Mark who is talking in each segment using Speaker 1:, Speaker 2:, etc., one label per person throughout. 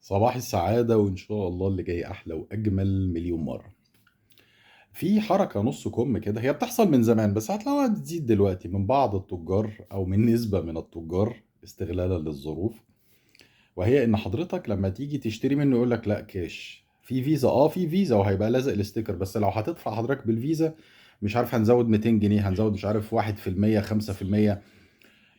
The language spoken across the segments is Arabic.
Speaker 1: صباح السعادة وإن شاء الله اللي جاي أحلى وأجمل مليون مرة. في حركة نص كم كده هي بتحصل من زمان بس هتلاقيها بتزيد دلوقتي من بعض التجار أو من نسبة من التجار استغلالا للظروف، وهي إن حضرتك لما تيجي تشتري منه يقول لك لا كاش في فيزا، في فيزا وهيبقى لازق الاستيكر، بس لو هتدفع حضرتك بالفيزا مش عارف هنزود 200 جنيه، هنزود مش عارف 1%، 5%.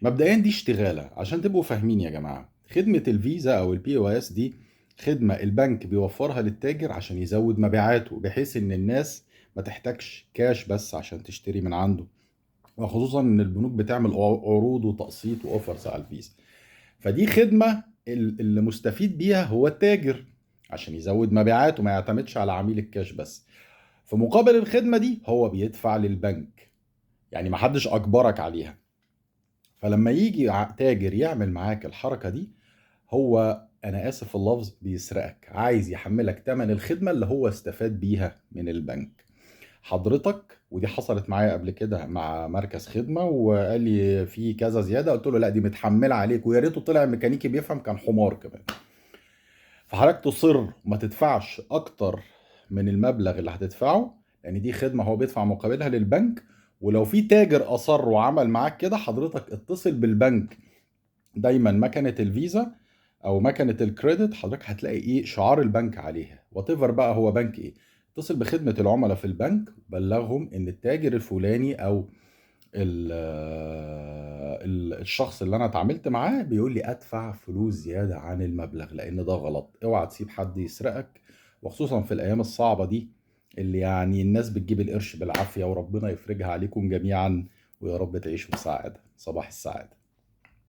Speaker 1: مبدئيا دي اشتغالة عشان تبقوا فاهمين يا جماعة. خدمة الفيزا او البي او اس دي خدمة البنك بيوفرها للتاجر عشان يزود مبيعاته، بحيث ان الناس ما تحتاجش كاش بس عشان تشتري من عنده، وخصوصا ان البنوك بتعمل عروض وتقسيط واوفرز على الفيزا. فدي خدمة اللي مستفيد بيها هو التاجر عشان يزود مبيعاته، ما يعتمدش على عميل الكاش بس. في مقابل الخدمة دي هو بيدفع للبنك، يعني محدش اجبرك عليها. فلما يجي تاجر يعمل معاك الحركة دي، هو أنا آسف في اللفظ بيسرقك، عايز يحملك تمن الخدمة اللي هو استفاد بيها من البنك. حضرتك ودي حصلت معايا قبل كده مع مركز خدمة، وقال لي في كذا زيادة، قلت له لا دي متحملة عليك، ويا ريته طلع ميكانيكي بيفهم، كان حمار كمان. فحضرتك تصر ما تدفعش أكتر من المبلغ اللي هتدفعه، لأن دي خدمة هو بيدفع مقابلها للبنك. ولو في تاجر أصر وعمل معاك كده، حضرتك اتصل بالبنك. دايما مكنه الفيزا او مكنه الكريدت حضرتك هتلاقي ايه شعار البنك عليها، وات ايفر بقى هو بنك ايه. اتصل بخدمه العملاء في البنك، بلغهم ان التاجر الفلاني او الشخص اللي انا اتعاملت معاه بيقول لي ادفع فلوس زياده عن المبلغ، لان ده غلط. اوعى تسيب حد يسرقك، وخصوصا في الايام الصعبه دي اللي يعني الناس بتجيب القرش بالعافيه. وربنا يفرجها عليكم جميعا، ويا رب تعيشوا بسعاده. صباح السعاده.